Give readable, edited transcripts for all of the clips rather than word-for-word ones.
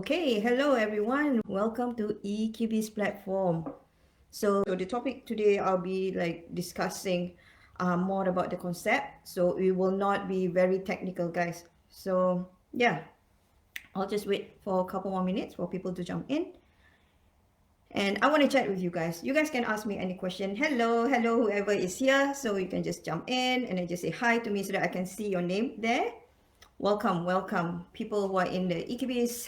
Okay, hello everyone. Welcome to EQB's platform. So the topic today I'll be discussing more about the concept. So we will not be very technical, guys. So yeah, I'll just wait for a couple more minutes for people to jump in. And I want to chat with you guys. You guys can ask me any question. Hello, whoever is here. So you can just jump in and then just say hi to me so that I can see your name there. Welcome, people who are in the EKB's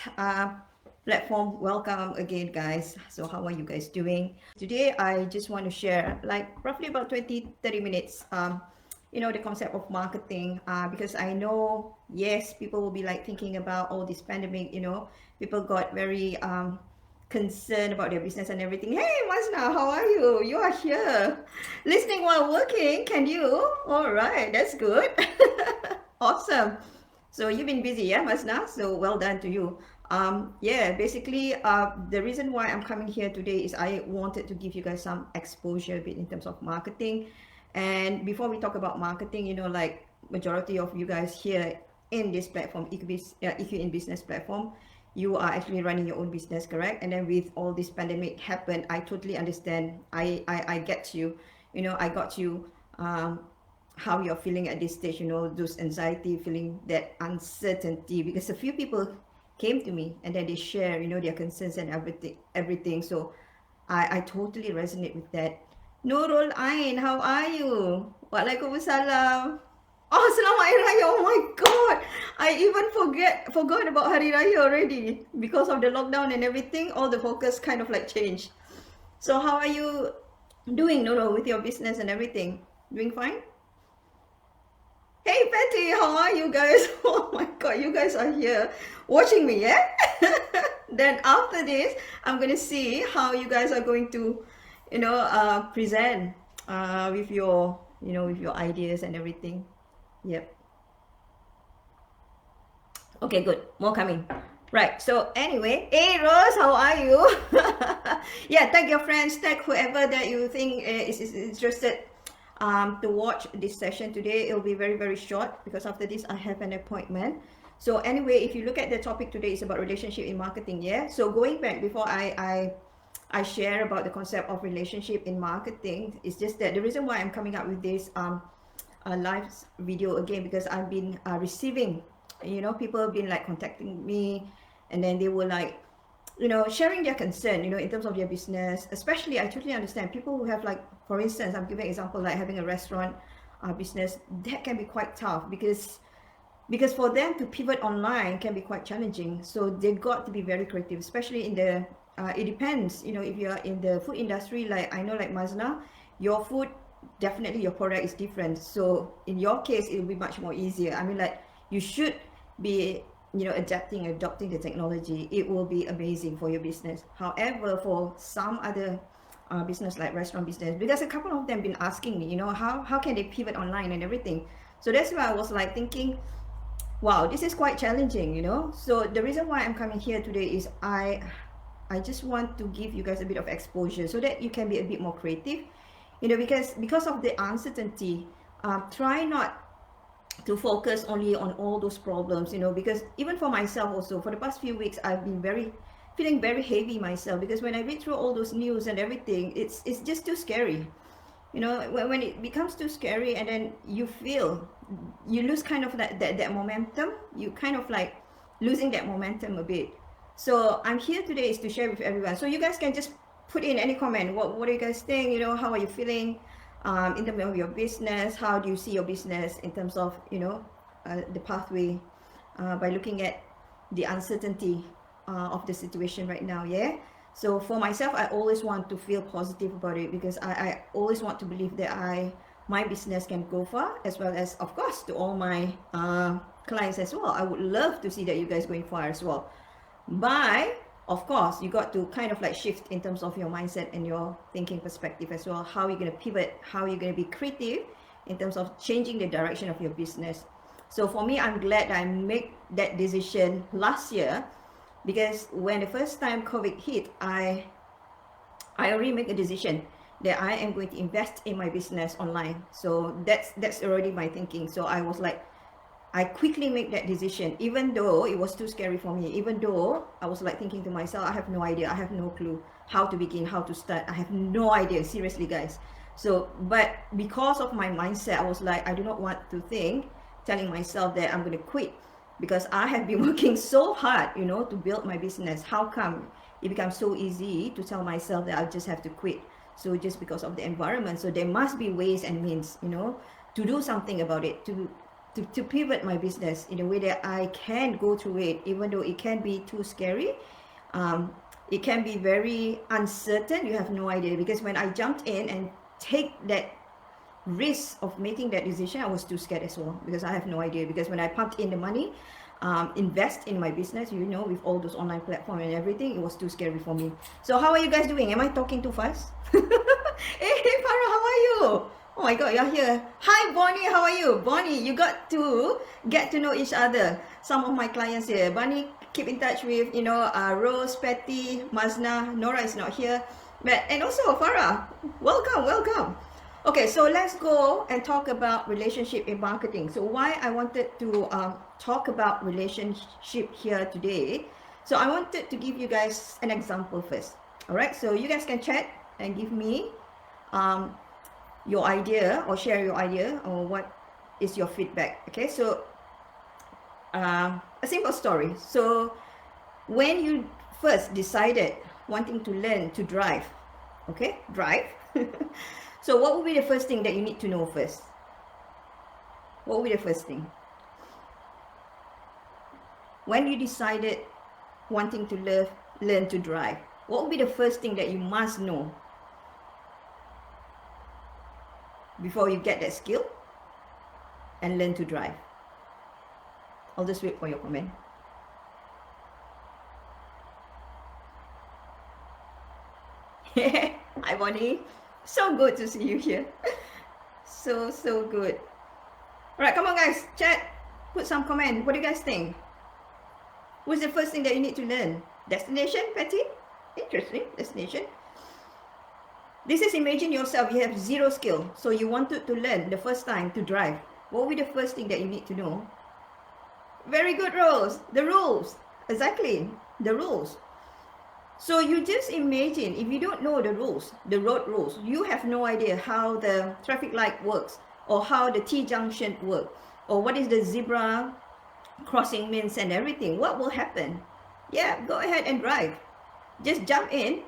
platform. Welcome again, guys. So how are you guys doing? Today, I just want to share roughly about 20-30 minutes, the concept of marketing, because I know, yes, people will be thinking about all this pandemic, people got very concerned about their business and everything. Hey, Masna, how are you? You are here. Listening while working, can you? All right, that's good. Awesome. So you've been busy, yeah, Masna? So well done to you. Yeah, basically, the reason why I'm coming here today is I wanted to give you guys some exposure a bit in terms of marketing. And before we talk about marketing, majority of you guys here in this platform, EQ in Business platform, you are actually running your own business, correct? And then with all this pandemic happened, I totally understand. I get you. I got you. How you're feeling at this stage, those anxiety, feeling that uncertainty, because a few people came to me and then they share, their concerns and everything. So I totally resonate with that. Nurul Ain, how are you? Waalaikumsalam. Oh, Selamat Hari Raya. Oh my God. I even forgot about Hari Raya already. Because of the lockdown and everything, all the focus kind of changed. So how are you doing, Nurul, with your business and everything? Doing fine? Hey Patty, how are you guys? Oh my God, you guys are here watching me, yeah? Then after this, I'm gonna see how you guys are going to, present with your, with your ideas and everything. Yep. Okay, good. More coming. Right. So anyway, hey Rose, how are you? Yeah, tag your friends, tag whoever that you think is interested to watch this session today. It'll be very, very short because after this I have an appointment. So anyway, if you look at the topic today, it's about relationship in marketing. Yeah. So going back before I share about the concept of relationship in marketing, it's just that the reason why I'm coming up with this live video again, because I've been receiving, people have been contacting me, and then they were sharing their concern, in terms of their business. Especially, I totally understand people who have for instance, I'm giving an example, having a restaurant business. That can be quite tough because for them to pivot online can be quite challenging. So they got to be very creative, especially in the it depends, if you're in the food industry, I know Mazna, your food, definitely your product is different. So in your case, it will be much more easier. I mean, you should be adopting the technology. It will be amazing for your business. However, for some other business like restaurant business, because a couple of them been asking me, how can they pivot online and everything. So that's why I was thinking, wow, this is quite challenging. So the reason why I'm coming here today is I just want to give you guys a bit of exposure so that you can be a bit more creative, because of the uncertainty. Try not to focus only on all those problems, because even for myself also, for the past few weeks, I've been feeling very heavy myself, because when I read through all those news and everything, it's just too scary. When it becomes too scary, and then you lose kind of that momentum, you kind of losing that momentum a bit. So I'm here today is to share with everyone. So you guys can just put in any comment. What do you guys think? How are you feeling in terms of your business? How do you see your business in terms of the pathway by looking at the uncertainty of the situation right now? Yeah. So for myself, I always want to feel positive about it, because I always want to believe that my business can go far, as well as, of course, to all my clients as well. I would love to see that you guys going far as well. But of course, you got to kind of shift in terms of your mindset and your thinking perspective as well. How are you going to pivot? How are you going to be creative in terms of changing the direction of your business? So for me, I'm glad that I made that decision last year, because when the first time COVID hit, I already made a decision that I am going to invest in my business online. So that's already my thinking. So I was I quickly make that decision, even though it was too scary for me, even though I was like thinking to myself, I have no idea, I have no clue how to begin, how to start. I have no idea, seriously guys. So, but because of my mindset, I was like, I do not want to think, telling myself that I'm going to quit, because I have been working so hard, you know, to build my business. How come it becomes so easy to tell myself that I just have to quit? So just because of the environment. So there must be ways and means, you know, to do something about it, to pivot my business in a way that I can go through it, even though it can be too scary. It can be very uncertain. You have no idea, because when I jumped in and take that risk of making that decision, I was too scared as well, because I have no idea. Because when I pumped in the money, invest in my business, you know, with all those online platforms and everything, it was too scary for me. So how are you guys doing? Am I talking too fast? Hey Farah, how are you? Oh my god, you're here. Hi Bonnie, how are you? Bonnie, you got to get to know each other. Some of my clients here. Bonnie, keep in touch with, you know, Rose, Patty, Mazna. Nora is not here. But, and also Farah, welcome, welcome. Okay, so let's go and talk about relationship in marketing. So why I wanted to talk about relationship here today. So I wanted to give you guys an example first. All right, so you guys can chat and give me your idea, or share your idea, or what is your feedback. Okay, so a simple story. So when you first decided wanting to learn to drive, okay, drive. So what would be the first thing that you need to know first? What would be the first thing? When you decided wanting to learn to drive, what would be the first thing that you must know before you get that skill and learn to drive? I'll just wait for your comment. Hi Bonnie, so good to see you here. So good. All right, come on guys, chat, put some comment. What do you guys think? What's the first thing that you need to learn? Destination, Patty? Interesting, destination. This is, imagine yourself, you have zero skill, so you wanted to learn the first time to drive. What would be the first thing that you need to know? Very good, Rose. The rules. Exactly, the rules. So you just imagine, if you don't know the rules, the road rules, you have no idea how the traffic light works, or how the T-junction works, or what is the zebra crossing means and everything. What will happen? Yeah, go ahead and drive. Just jump in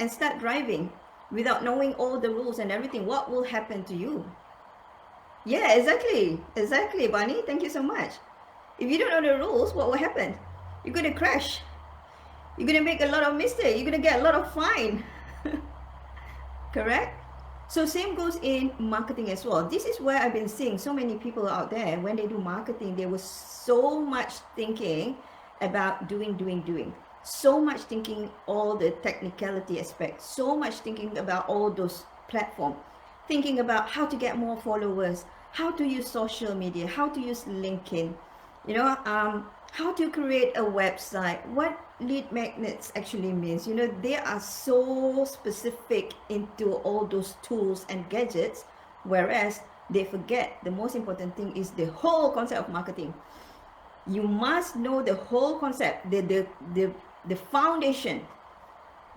and start driving without knowing all the rules and everything. What will happen to you? Yeah, exactly, Bunny. Thank you so much. If you don't know the rules, what will happen? You're going to crash. You're going to make a lot of mistakes. You're going to get a lot of fine. Correct? So same goes in marketing as well. This is where I've been seeing so many people out there, when they do marketing, they were so much thinking about doing. So much thinking all the technicality aspects. So much thinking about all those platforms. Thinking about how to get more followers, how to use social media, how to use LinkedIn, you know, how to create a website, what lead magnets actually means. You know, they are so specific into all those tools and gadgets, whereas they forget the most important thing is the whole concept of marketing. You must know the whole concept, the foundation,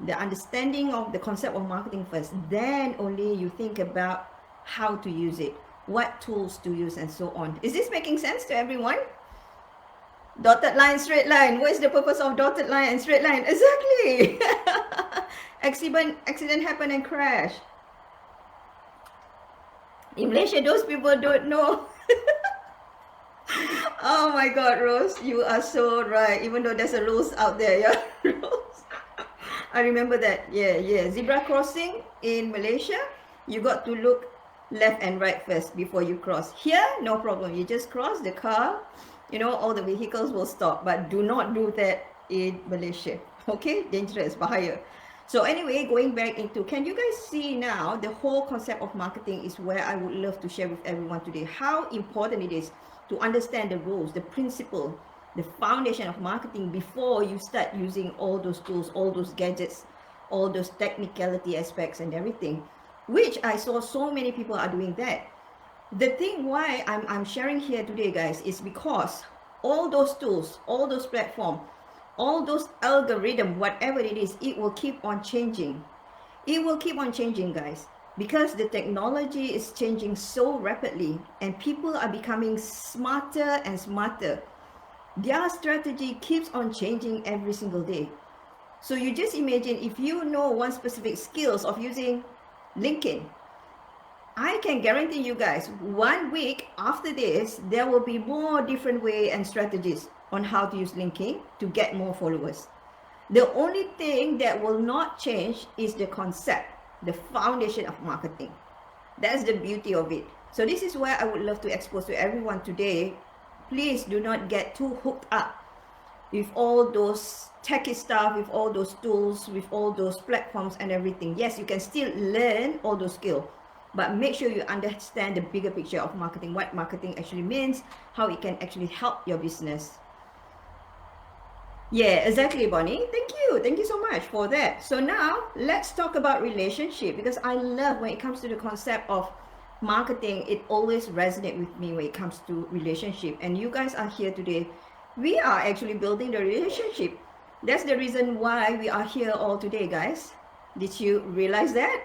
the understanding of the concept of marketing first. Then only you think about how to use it, what tools to use, and so on. Is this making sense to everyone? Dotted line, straight line. What is the purpose of dotted line and straight line? Exactly. Accident happen and crash. In Malaysia, those people don't know. Oh my God, Rose, you are so right. Even though there's a rules out there, yeah, rules. I remember that. Yeah. Zebra crossing in Malaysia, you got to look left and right first before you cross. Here, no problem. You just cross the car. You know, all the vehicles will stop, but do not do that in Malaysia. Okay, dangerous, bahaya. So anyway, going back into, can you guys see now the whole concept of marketing is where I would love to share with everyone today. How important it is to understand the rules, the principle, the foundation of marketing before you start using all those tools, all those gadgets, all those technicality aspects and everything, which I saw so many people are doing that. The thing why I'm sharing here today, guys, is because all those tools, all those platforms, all those algorithm, whatever it is, it will keep on changing. It will keep on changing, guys, because the technology is changing so rapidly and people are becoming smarter and smarter. Their strategy keeps on changing every single day. So you just imagine if you know one specific skills of using LinkedIn, I can guarantee you guys 1 week after this, there will be more different way and strategies on how to use LinkedIn to get more followers. The only thing that will not change is the concept, the foundation of marketing. That's the beauty of it. So this is where I would love to expose to everyone today. Please do not get too hooked up with all those techy stuff, with all those tools, with all those platforms and everything. Yes, you can still learn all those skills, but make sure you understand the bigger picture of marketing, what marketing actually means, how it can actually help your business. Yeah, exactly, Bonnie. Thank you so much for that. So now let's talk about relationship, because I love when it comes to the concept of marketing, it always resonates with me when it comes to relationship. And you guys are here today. We are actually building the relationship. That's the reason why we are here all today, guys. Did you realize that?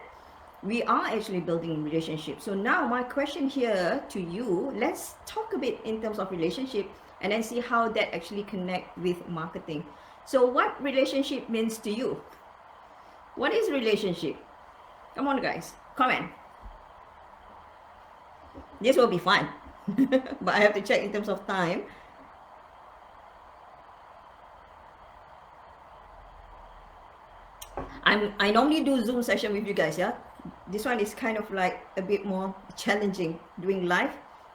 We are actually building relationship. So now my question here to you, let's talk a bit in terms of relationship and then see how that actually connect with marketing. So what relationship means to you? What is relationship? Come on, guys, comment. This will be fun. But I have to check in terms of time. I normally do Zoom session with you guys, yeah. This one is kind of like a bit more challenging. Doing live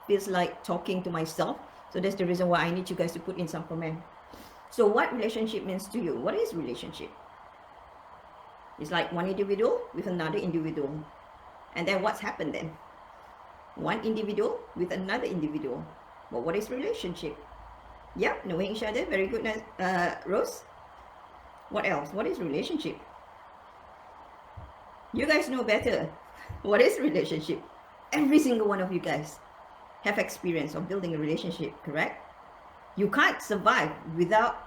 feels like talking to myself. So that's the reason why I need you guys to put in some comment. So what relationship means to you? What is relationship? It's like one individual with another individual. And then what's happened then? One individual with another individual. But what is relationship? Yeah, knowing each other. Very good, Rose. What else? What is relationship? You guys know better. What is relationship? Every single one of you guys have experience of building a relationship, correct? You can't survive without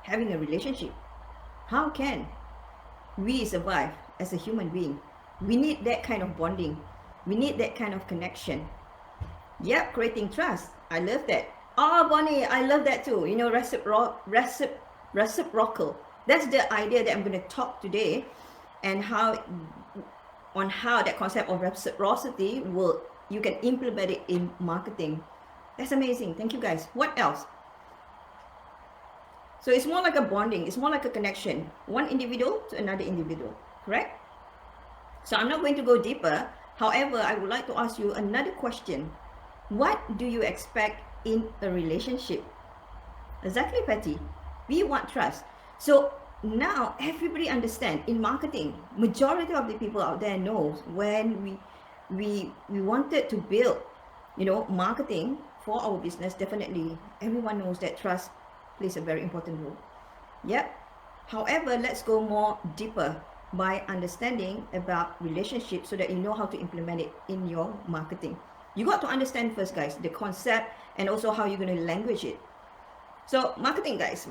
having a relationship. How can we survive as a human being? We need that kind of bonding. We need that kind of connection. Yep, creating trust. I love that. Oh, Bonnie, I love that too. You know, reciprocal. That's the idea that I'm going to talk today, and how that concept of reciprocity will, you can implement it in marketing. That's amazing. Thank you, guys. What else? So it's more like a bonding. It's more like a connection. One individual to another individual, correct? So I'm not going to go deeper. However, I would like to ask you another question. What do you expect in a relationship? Exactly, Patty. We want trust. So now everybody understand in marketing, majority of the people out there knows when we wanted to build, you know, marketing for our business, definitely everyone knows that trust plays a very important role. Yep. However, let's go more deeper by understanding about relationships so that you know how to implement it in your marketing. You got to understand first, guys, the concept and also how you're going to language it. So marketing, guys,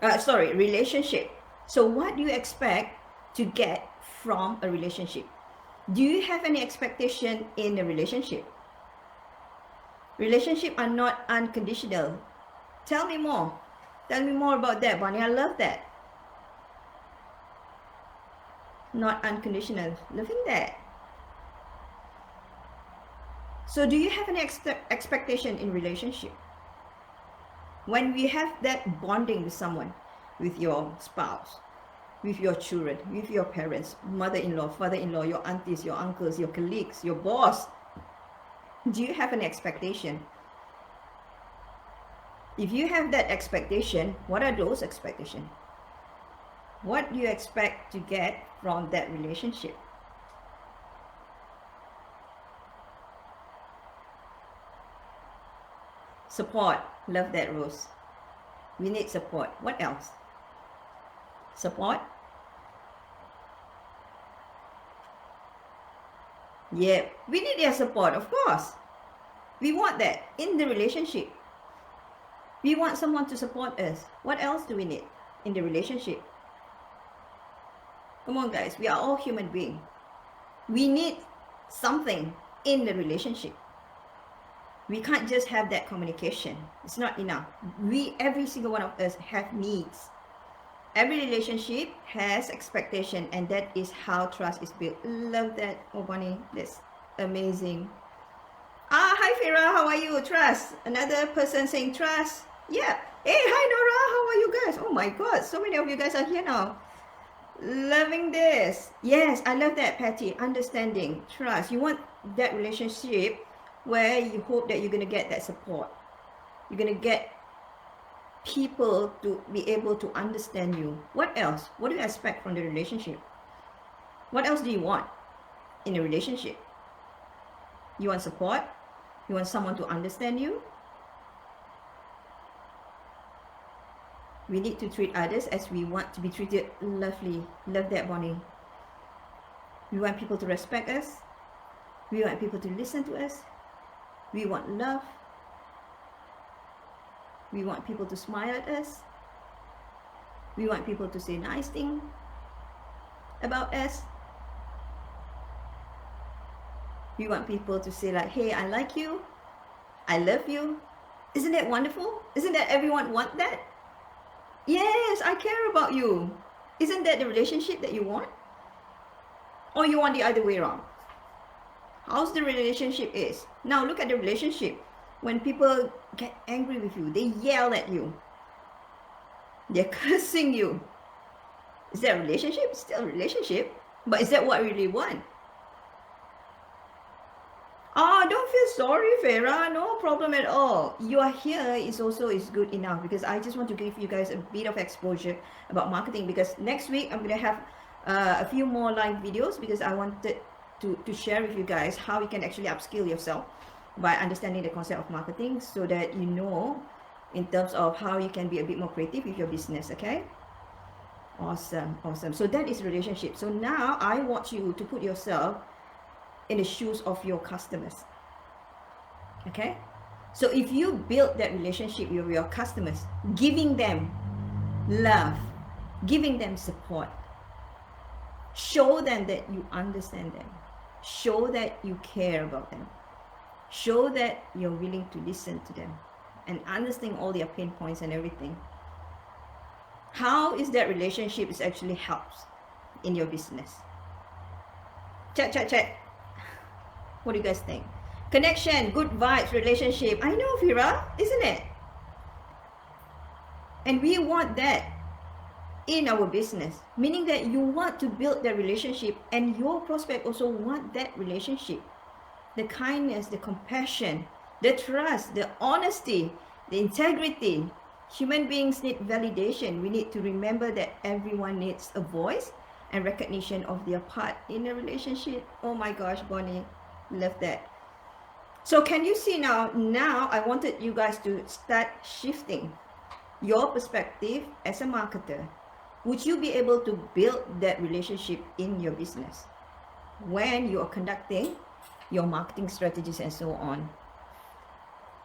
relationship. So what do you expect to get from a relationship? Do you have any expectation in a relationship? Relationships are not unconditional. Tell me more. Tell me more about that, Bonnie. I love that. Not unconditional. Loving that. So do you have any expectation in relationship? When we have that bonding with someone, with your spouse, with your children, with your parents, mother-in-law, father-in-law, your aunties, your uncles, your colleagues, your boss, do you have an expectation? If you have that expectation, what are those expectations? What do you expect to get from that relationship? Support. Love that, Rose. We need support. What else? Support. Yeah, we need their support, of course. We want that in the relationship. We want someone to support us. What else do we need in the relationship? Come on, guys. We are all human beings. We need something in the relationship. We can't just have that communication. It's not enough. Every single one of us have needs. Every relationship has expectation, and that is how trust is built. Love that, oh Bonnie. That's amazing. Hi Farah, how are you? Trust. Another person saying trust. Yeah. Hey, hi Nora, how are you guys? Oh my God, so many of you guys are here now. Loving this. Yes, I love that, Patty. Understanding, trust. You want that relationship where you hope that you're going to get that support. You're going to get people to be able to understand you. What else? What do you expect from the relationship? What else do you want in a relationship? You want support? You want someone to understand you? We need to treat others as we want to be treated. Lovely. Love that, Bonnie. We want people to respect us. We want people to listen to us. We want love. We want people to smile at us. We want people to say nice things about us. We want people to say like, hey, I like you. I love you. Isn't that wonderful? Isn't that everyone want that? Yes, I care about you. Isn't that the relationship that you want? Or you want the other way around? How's the relationship is? Now look at the relationship. When people get angry with you, they yell at you. They're cursing you. Is that a relationship? It's still a relationship. But is that what we really want? Oh, don't feel sorry, Farah. No problem at all. You are here is good enough, because I just want to give you guys a bit of exposure about marketing, because next week I'm going to have a few more live videos, because I wanted to share with you guys how you can actually upskill yourself by understanding the concept of marketing, so that you know in terms of how you can be a bit more creative with your business. Okay, awesome. So that is relationship. So now I want you to put yourself in the shoes of your customers. Okay, so if you build that relationship with your customers, giving them love, giving them support, show them that you understand them, show that you care about them, show that you're willing to listen to them and understand all their pain points and everything. How is that relationship is actually helps in your business? Chat. What do you guys think? Connection, good vibes, relationship. I know, Fira, isn't it? And we want that in our business, meaning that you want to build that relationship, and your prospect also want that relationship. The kindness, the compassion, the trust, the honesty, the integrity. Human beings need validation. We need to remember that everyone needs a voice and recognition of their part in a relationship. Oh my gosh, Bonnie. Love that. So can you see now I wanted you guys to start shifting your perspective as a marketer. Would you be able to build that relationship in your business when you are conducting your marketing strategies and so on?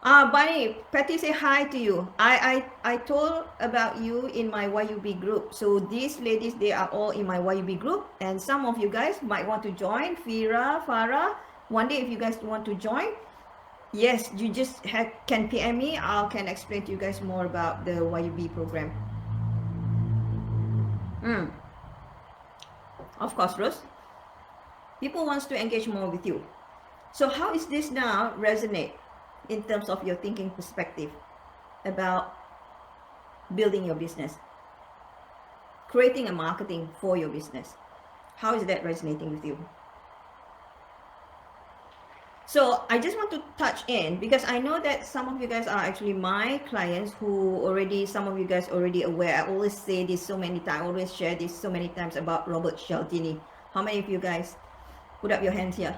Bunny, Patty say hi to you. I told about you in my YUB group. So these ladies, they are all in my YUB group, and some of you guys might want to join. Fira, Farah, one day if you guys want to join, yes, you just can PM me. I can explain to you guys more about the YUB program. Of course, Rose. People wants to engage more with you. So how is this now resonate in terms of your thinking perspective about building your business, creating a marketing for your business? How is that resonating with you? So I just want to touch in, because I know that some of you guys are actually my clients who already, some of you guys already aware. I always say this so many times, I always share this so many times about Robert Cialdini. How many of you guys, put up your hands here,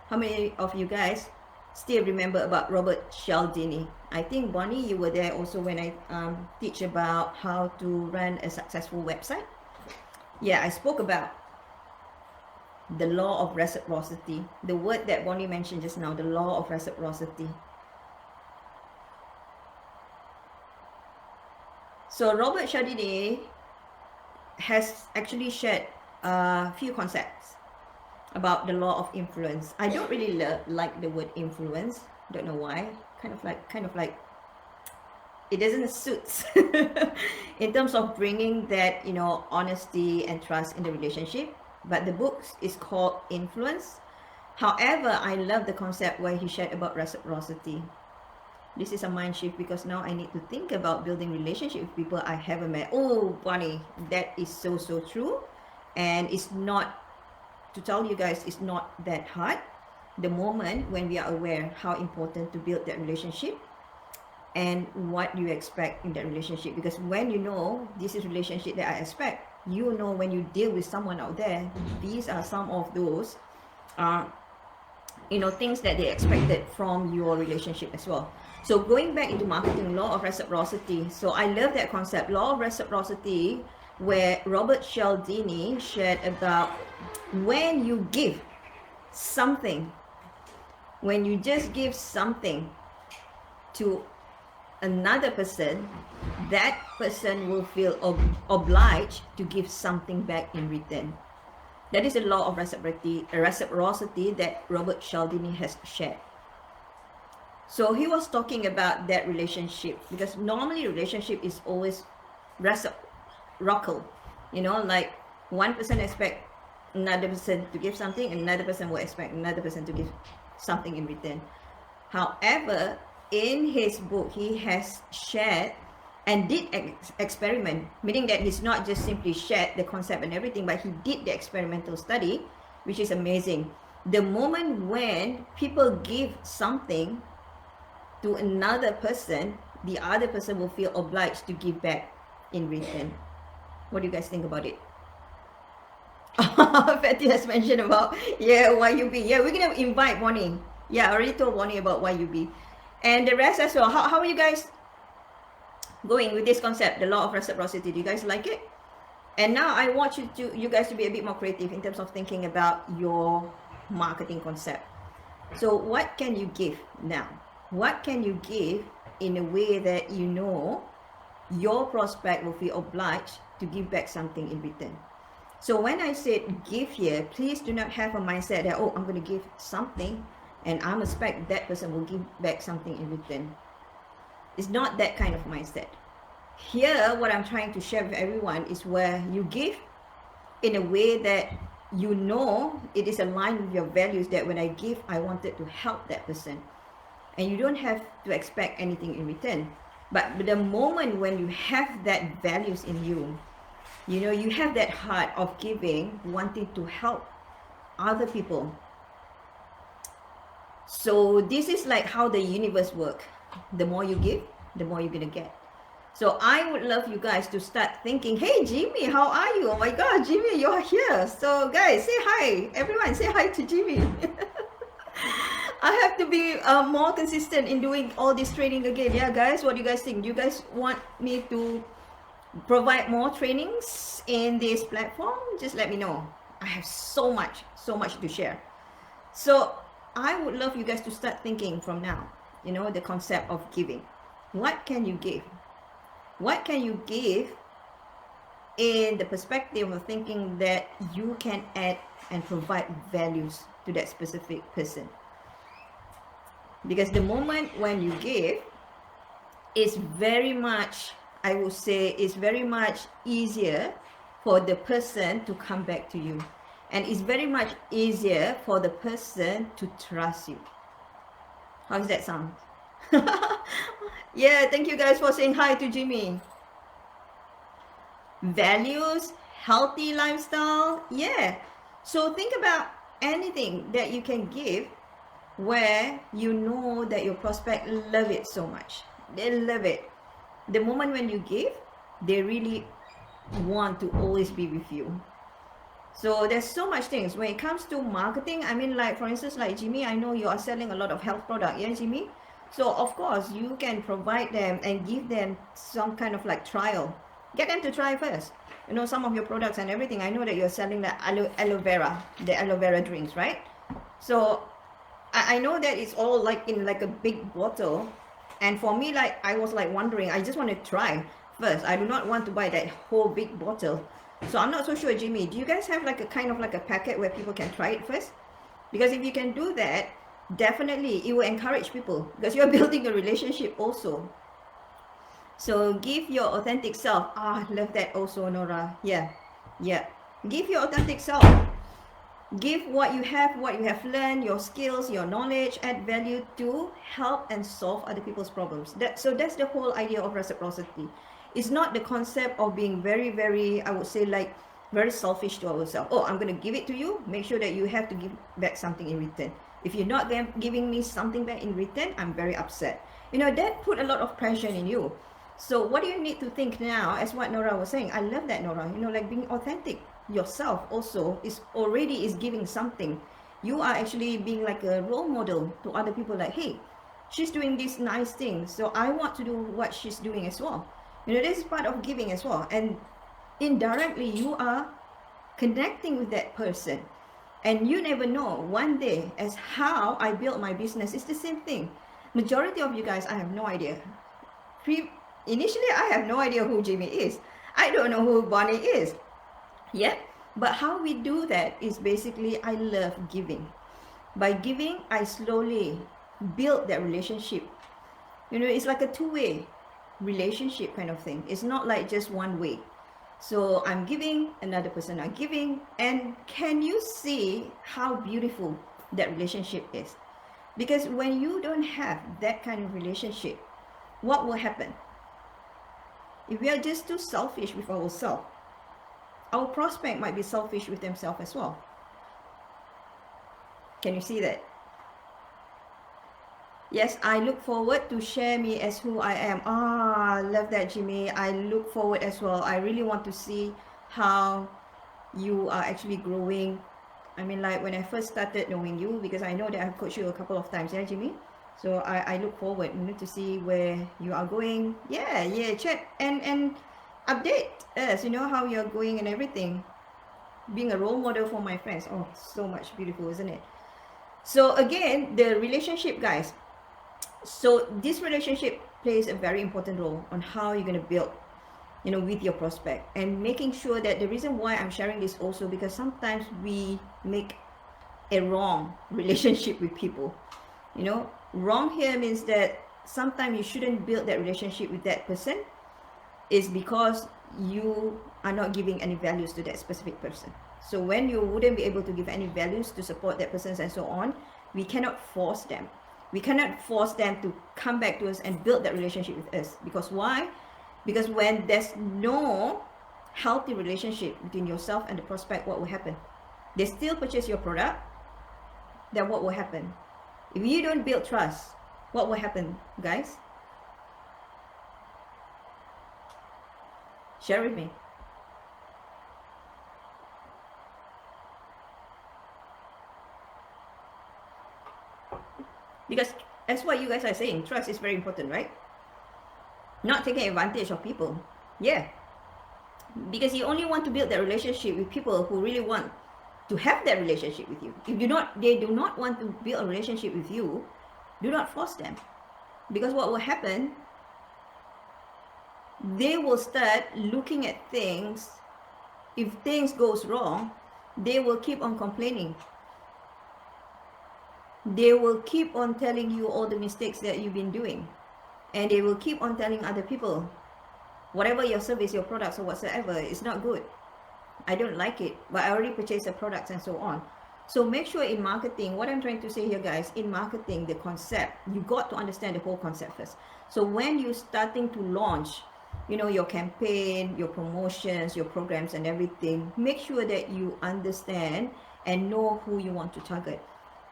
how many of you guys still remember about Robert Cialdini? I think Bonnie, you were there also when I teach about how to run a successful website. Yeah, I spoke about the law of reciprocity. The word that Bonnie mentioned just now, the law of reciprocity. So Robert Cialdini has actually shared a few concepts about the law of influence. I don't really like the word influence. Don't know why. Kind of like it doesn't suit in terms of bringing that, you know, honesty and trust in the relationship. But the book is called Influence. However, I love the concept where he shared about reciprocity. This is a mind shift because now I need to think about building relationship with people I haven't met. Oh, Bonnie, that is so true. And it's not, to tell you guys, it's not that hard. The moment when we are aware how important to build that relationship and what you expect in that relationship. Because when you know this is relationship that I expect, you know when you deal with someone out there, these are some of those you know, things that they expected from your relationship as well. So going back into marketing, law of reciprocity. So I love that concept, law of reciprocity, where Robert Cialdini shared about when you give something, when you just give something to another person, that person will feel obliged to give something back in return. That is a law of reciprocity that Robert Cialdini has shared. So he was talking about that relationship, because normally relationship is always reciprocal. You know, like one person expect another person to give something, and another person will expect another person to give something in return. However, in his book, he has shared and did experiment, meaning that he's not just simply shared the concept and everything, but he did the experimental study, which is amazing. The moment when people give something to another person, the other person will feel obliged to give back in return. What do you guys think about it? Fatty has mentioned about, yeah, YUB. Yeah, we're gonna invite Bonnie. Yeah, I already told Bonnie about YUB. And the rest as well. How are you guys going with this concept, the law of reciprocity? Do you guys like it? And now I want you guys to be a bit more creative in terms of thinking about your marketing concept. So what can you give now? What can you give in a way that you know your prospect will feel obliged to give back something in return? So when I said give here, please do not have a mindset that, oh, I'm going to give something and I'm expect that person will give back something in return. It's not that kind of mindset. Here, what I'm trying to share with everyone is where you give in a way that you know it is aligned with your values, that when I give, I wanted to help that person. And you don't have to expect anything in return. But the moment when you have that values in you, you know, you have that heart of giving, wanting to help other people. So this is like how the universe works. The more you give, the more you're gonna get. So I would love you guys to start thinking, hey Jimmy, how are you? Oh my God, Jimmy, you're here. So guys, say hi. Everyone say hi to Jimmy. I have to be more consistent in doing all this training again. Yeah, guys, what do you guys think? Do you guys want me to provide more trainings in this platform? Just let me know. I have so much to share. So I would love you guys to start thinking from now, you know, the concept of giving. What can you give? What can you give in the perspective of thinking that you can add and provide values to that specific person? Because the moment when you give, it's very much, I would say, it's very much easier for the person to come back to you. And it's very much easier for the person to trust you. How does that sound? Yeah, thank you guys for saying hi to Jimmy. Values, healthy lifestyle. Yeah. So think about anything that you can give where you know that your prospect love it so much. They love it. The moment when you give, they really want to always be with you. So there's so much things when it comes to marketing. I mean, like for instance, like Jimmy, I know you are selling a lot of health product. Yeah, Jimmy. So of course you can provide them and give them some kind of like trial. Get them to try first. You know, some of your products and everything. I know that you're selling the aloe vera, the aloe vera drinks, right? So I know that it's all like in like a big bottle, and for me, like I was like wondering, I just want to try first. I do not want to buy that whole big bottle. So I'm not so sure, Jimmy, do you guys have like a kind of like a packet where people can try it first? Because if you can do that, definitely it will encourage people, because you're building a relationship also. So give your authentic self. Ah, love that also, Nora. Yeah, yeah. Give your authentic self. Give what you have learned, your skills, your knowledge, add value to help and solve other people's problems. So that's the whole idea of reciprocity. It's not the concept of being very, very, I would say, like very selfish to ourselves. Oh, I'm going to give it to you. Make sure that you have to give back something in return. If you're not giving me something back in return, I'm very upset. You know, that put a lot of pressure in you. So what do you need to think now, as what Nora was saying? I love that, Nora. You know, like being authentic yourself also is giving something. You are actually being like a role model to other people, like, hey, she's doing this nice thing, so I want to do what she's doing as well. You know, this is part of giving as well. And indirectly, you are connecting with that person. And you never know, one day, as how I built my business, it's the same thing. Majority of you guys, I have no idea. Initially, I have no idea who Jimmy is. I don't know who Bonnie is. Yeah, but how we do that is basically, I love giving. By giving, I slowly build that relationship. You know, it's like a two-way relationship kind of thing. It's not like just one way. So I'm giving, another person are giving, and can you see how beautiful that relationship is? Because when you don't have that kind of relationship, what will happen? If we are just too selfish with ourselves, our prospect might be selfish with themselves as well. Can you see that? Yes, I look forward to share me as who I am. Ah, love that, Jimmy. I look forward as well. I really want to see how you are actually growing. I mean, like when I first started knowing you, because I know that I've coached you a couple of times, yeah, Jimmy? So I look forward, you know, to see where you are going. Yeah, chat and update us, you know, how you're going and everything. Being a role model for my friends. Oh, so much beautiful, isn't it? So again, the relationship, guys. So this relationship plays a very important role on how you're going to build, you know, with your prospect, and making sure that the reason why I'm sharing this also, because sometimes we make a wrong relationship with people. You know, wrong here means that sometimes you shouldn't build that relationship with that person, is because you are not giving any values to that specific person. So when you wouldn't be able to give any values to support that person and so on, we cannot force them. We cannot force them to come back to us and build that relationship with us. Because why? Because when there's no healthy relationship between yourself and the prospect, what will happen? They still purchase your product. Then what will happen? If you don't build trust, what will happen, guys? Share with me. Because that's what you guys are saying, trust is very important, right? Not taking advantage of people. Yeah. Because you only want to build that relationship with people who really want to have that relationship with you. If they do not want to build a relationship with you, do not force them. Because what will happen, they will start looking at things. If things goes wrong, they will keep on complaining. They will keep on telling you all the mistakes that you've been doing. And they will keep on telling other people, whatever your service, your products or whatsoever, is not good. I don't like it, but I already purchased the products and so on. So make sure in marketing, what I'm trying to say here, guys, in marketing, the concept, you got to understand the whole concept first. So when you're starting to launch, you know, your campaign, your promotions, your programs and everything, make sure that you understand and know who you want to target.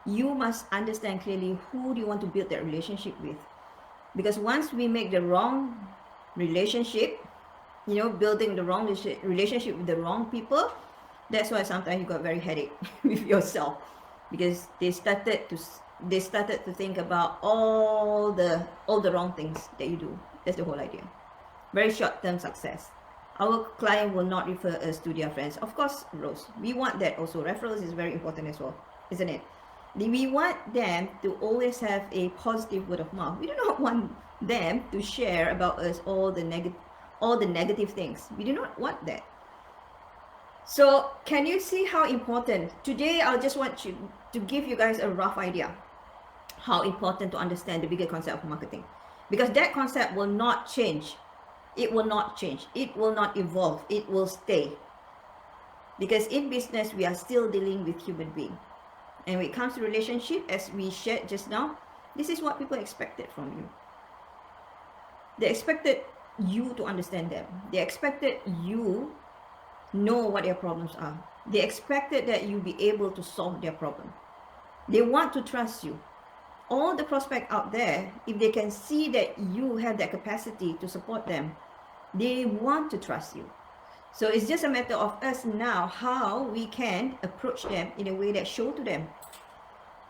You must understand clearly who do you want to build that relationship with. Because once we make the wrong relationship, you know, building the wrong relationship with the wrong people, that's why sometimes you got very headache with yourself, because they started to think about all the wrong things that you do. That's the whole idea. Very short-term success. our client will not refer us to their friends. Of course, Rose, we want that also. Referrals is very important as well, isn't it? We want them to always have a positive word of mouth. We do not want them to share about us all the negative things. We do not want that. So can you see how important? Today, I just want you to give you guys a rough idea how important to understand the bigger concept of marketing, because that concept will not change. It will not change. It will not evolve. It will stay. Because in business, we are still dealing with human beings. And when it comes to relationship, as we shared just now, this is what people expected from you. They expected you to understand them. They expected you know what their problems are. They expected that you be able to solve their problem. They want to trust you. All the prospects out there, if they can see that you have that capacity to support them, they want to trust you. So it's just a matter of us now how we can approach them in a way that show to them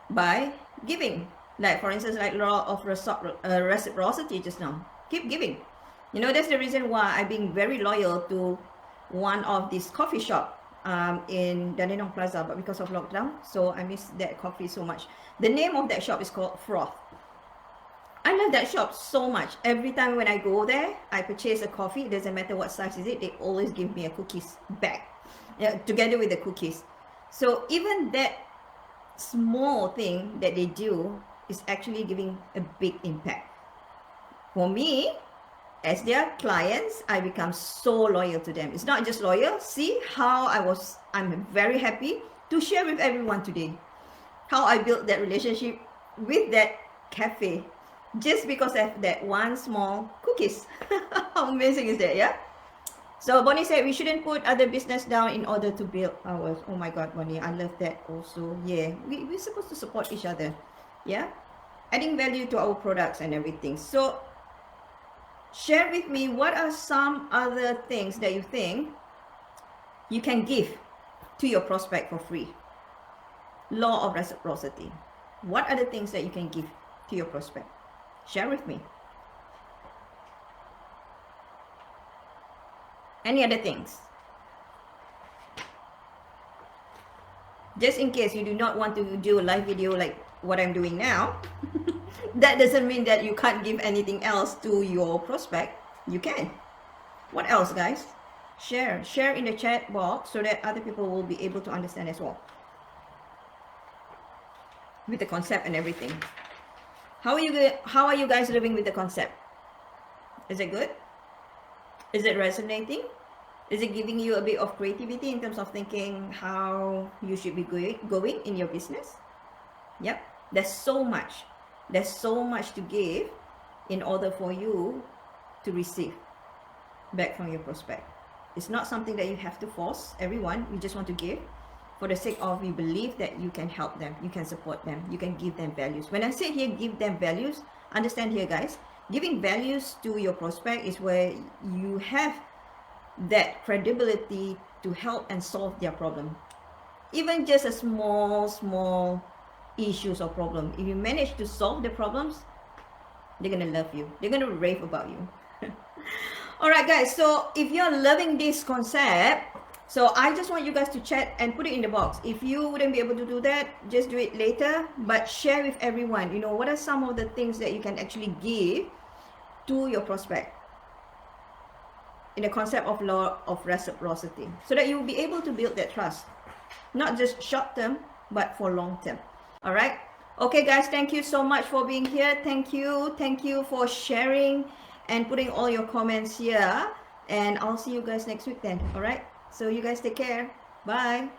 by giving. Like for instance, like law of reciprocity just now. Keep giving. You know, that's the reason why I've been very loyal to one of these coffee shop in Dandenong Plaza, but because of lockdown, so I miss that coffee so much. The name of that shop is called Froth. I love that shop so much. Every time when I go there, I purchase a coffee. It doesn't matter what size is it. They always give me a cookies back, together with the cookies. So even that small thing that they do is actually giving a big impact. For me, as their clients, I become so loyal to them. It's not just loyal. See how I'm very happy to share with everyone today how I built that relationship with that cafe just because of that one small cookies. How amazing is that, yeah? So Bonnie said we shouldn't put other business down in order to build ours. Oh my God, Bonnie, I love that also. Yeah, we're supposed to support each other. Yeah, adding value to our products and everything. So share with me what are some other things that you think you can give to your prospect for free. Law of reciprocity. What are the things that you can give to your prospect? Share with me. Any other things? Just in case you do not want to do a live video like what I'm doing now, that doesn't mean that you can't give anything else to your prospect. You can. What else, guys? Share in the chat box so that other people will be able to understand as well with the concept and everything. How are you guys living with the concept? Is it good? Is it resonating? Is it giving you a bit of creativity in terms of thinking how you should be going in your business? Yep, there's so much to give in order for you to receive back from your prospect. It's not something that you have to force everyone. You just want to give for the sake of you believe that you can help them, you can support them, you can give them values. When I say here give them values, understand here, guys, giving values to your prospect is where you have that credibility to help and solve their problem. Even just a small issues or problem, if you manage to solve the problems, they're gonna love you, they're gonna rave about you. All right, guys, so if you're loving this concept, so I just want you guys to chat and put it in the box. If you wouldn't be able to do that, just do it later, but share with everyone, you know, what are some of the things that you can actually give to your prospect in the concept of law of reciprocity, so that you will be able to build that trust, not just short term, but for long term. All right. Okay, guys, thank you so much for being here. Thank you for sharing and putting all your comments here, and I'll see you guys next week then. All right, so you guys take care. Bye.